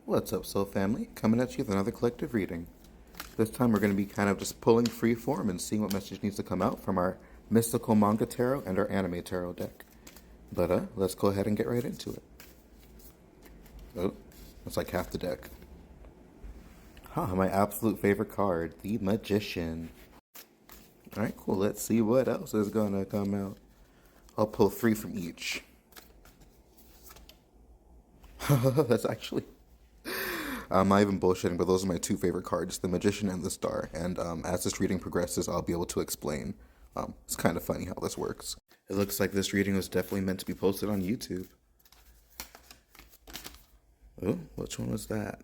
What's up, Soul Family? Coming at you with another collective reading. This time we're going to be kind of just pulling free form and seeing what message needs to come out from our mystical manga tarot and our anime tarot deck. But let's go ahead and get right into it. Oh, that's like half the deck. My absolute favorite card, the Magician. Alright, cool. Let's see what else is going to come out. I'll pull 3 from each. That's actually... I'm not even bullshitting, but those are my 2 favorite cards, the Magician and the Star. And as this reading progresses, I'll be able to explain. It's kind of funny how this works. It looks like this reading was definitely meant to be posted on YouTube. Oh, which one was that?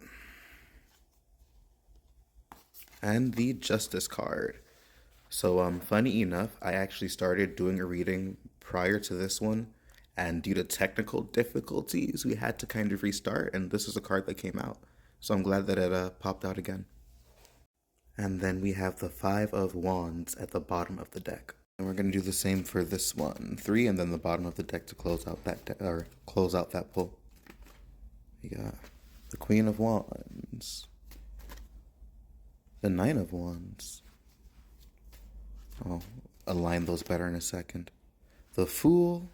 And the Justice card. So, funny enough, I actually started doing a reading prior to this one, and due to technical difficulties, we had to kind of restart, and this is a card that came out. So I'm glad that it popped out again. And then we have the 5 of Wands at the bottom of the deck. And we're going to do the same for this one. 3, and then the bottom of the deck to close out that close out that pull. We got the Queen of Wands. The 9 of Wands. I'll align those better in a second. The Fool.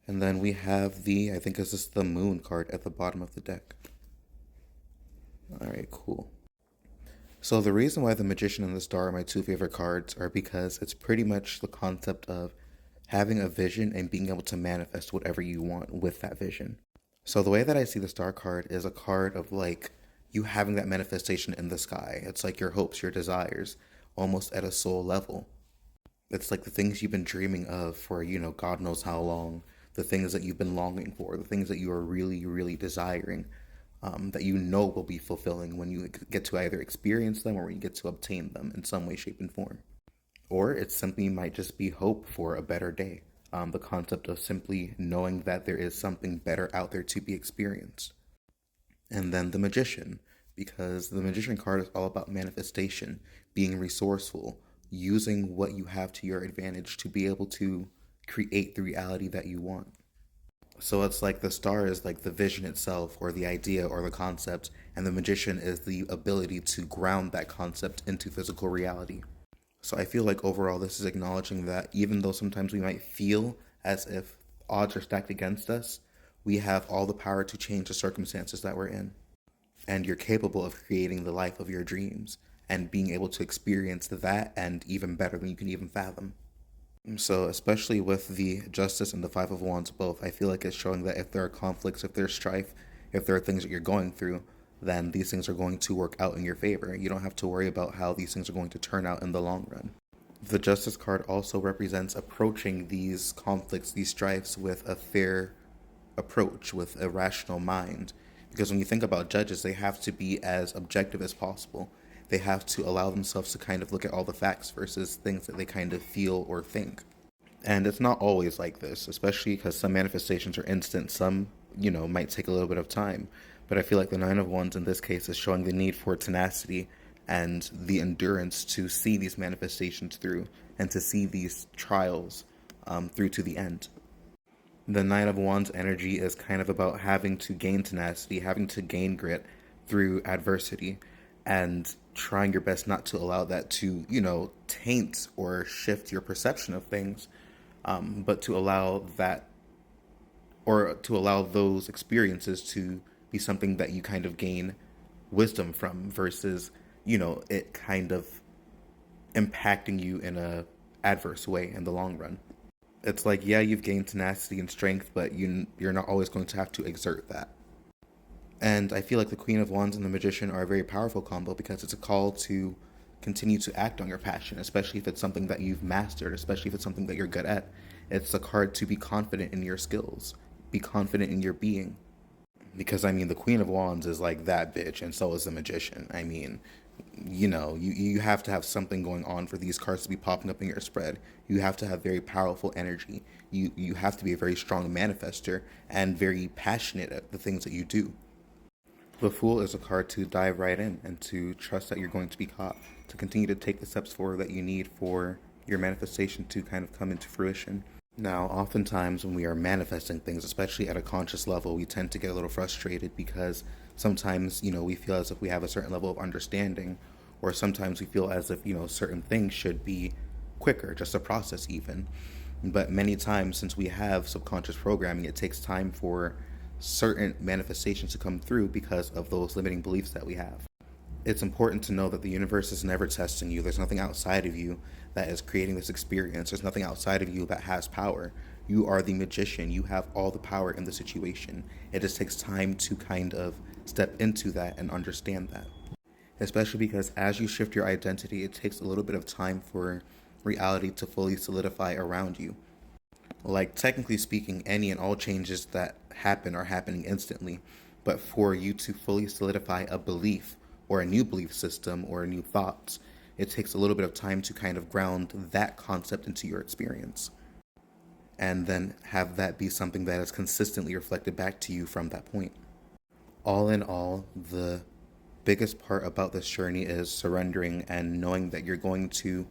And then we have the, I think this is the Moon card at the bottom of the deck. Alright, cool. So the reason why the Magician and the Star are my 2 favorite cards are because it's pretty much the concept of having a vision and being able to manifest whatever you want with that vision. So the way that I see the Star card is a card of like you having that manifestation in the sky. It's like your hopes, your desires, almost at a soul level. It's like the things you've been dreaming of for, God knows how long. The things that you've been longing for, the things that you are really, really desiring. That you know will be fulfilling when you get to either experience them or when you get to obtain them in some way, shape, and form. Or it simply might just be hope for a better day. The concept of simply knowing that there is something better out there to be experienced. And then the Magician, because the Magician card is all about manifestation, being resourceful, using what you have to your advantage to be able to create the reality that you want. So it's like the Star is like the vision itself or the idea or the concept, and the Magician is the ability to ground that concept into physical reality. So I feel like overall this is acknowledging that even though sometimes we might feel as if odds are stacked against us, we have all the power to change the circumstances that we're in. And you're capable of creating the life of your dreams and being able to experience that and even better than you can even fathom. So especially with the Justice and the 5 of Wands both, I feel like it's showing that if there are conflicts, if there's strife, if there are things that you're going through, then these things are going to work out in your favor. You don't have to worry about how these things are going to turn out in the long run. The Justice card also represents approaching these conflicts, these strifes with a fair approach, with a rational mind. Because when you think about judges, they have to be as objective as possible. They have to allow themselves to kind of look at all the facts versus things that they kind of feel or think. And it's not always like this, especially because some manifestations are instant. Some, might take a little bit of time. But I feel like the 9 of Wands in this case is showing the need for tenacity and the endurance to see these manifestations through and to see these trials through to the end. The 9 of Wands energy is kind of about having to gain tenacity, having to gain grit through adversity, and trying your best not to allow that to, taint or shift your perception of things, but to allow that, or to allow those experiences to be something that you kind of gain wisdom from versus, it kind of impacting you in a adverse way in the long run. It's like, yeah, you've gained tenacity and strength, but you're not always going to have to exert that. And I feel like the Queen of Wands and the Magician are a very powerful combo because it's a call to continue to act on your passion, especially if it's something that you've mastered, especially if it's something that you're good at. It's a card to be confident in your skills, be confident in your being. Because, the Queen of Wands is like that bitch, and so is the Magician. You have to have something going on for these cards to be popping up in your spread. You have to have very powerful energy. You have to be a very strong manifester and very passionate at the things that you do. The Fool is a card to dive right in and to trust that you're going to be caught, to continue to take the steps forward that you need for your manifestation to kind of come into fruition. Now, oftentimes when we are manifesting things, especially at a conscious level, we tend to get a little frustrated because sometimes, we feel as if we have a certain level of understanding, or sometimes we feel as if, certain things should be quicker, just a process even. But many times, since we have subconscious programming, it takes time for certain manifestations to come through because of those limiting beliefs that we have. It's important to know that the universe is never testing you. There's nothing outside of you that is creating this experience. There's nothing outside of you that has power. You are the magician. You have all the power in the situation. It just takes time to kind of step into that and understand that. Especially because as you shift your identity, it takes a little bit of time for reality to fully solidify around you. Like, technically speaking, any and all changes that happen are happening instantly. But for you to fully solidify a belief or a new belief system or new thoughts, it takes a little bit of time to kind of ground that concept into your experience. And then have that be something that is consistently reflected back to you from that point. All in all, the biggest part about this journey is surrendering and knowing that you're going to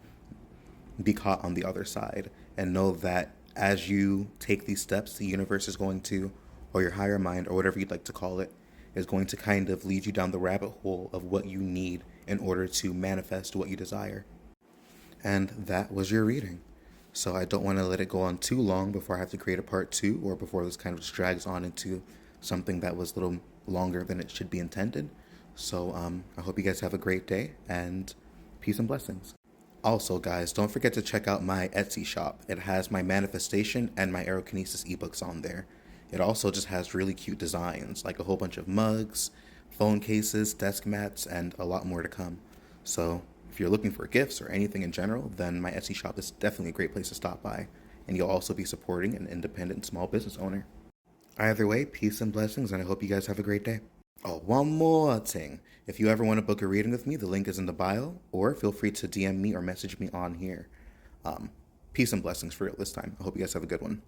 be caught on the other side, and know that as you take these steps, the universe is going to, or your higher mind, or whatever you'd like to call it, is going to kind of lead you down the rabbit hole of what you need in order to manifest what you desire. And that was your reading. So I don't want to let it go on too long before I have to create a part two, or before this kind of just drags on into something that was a little longer than it should be intended. So I hope you guys have a great day, and peace and blessings. Also, guys, don't forget to check out my Etsy shop. It has my manifestation and my aerokinesis ebooks on there. It also just has really cute designs, like a whole bunch of mugs, phone cases, desk mats, and a lot more to come. So if you're looking for gifts or anything in general, then my Etsy shop is definitely a great place to stop by. And you'll also be supporting an independent small business owner. Either way, peace and blessings, and I hope you guys have a great day. Oh, one more thing. If you ever want to book a reading with me, the link is in the bio, or feel free to DM me or message me on here. Peace and blessings for real this time. I hope you guys have a good one.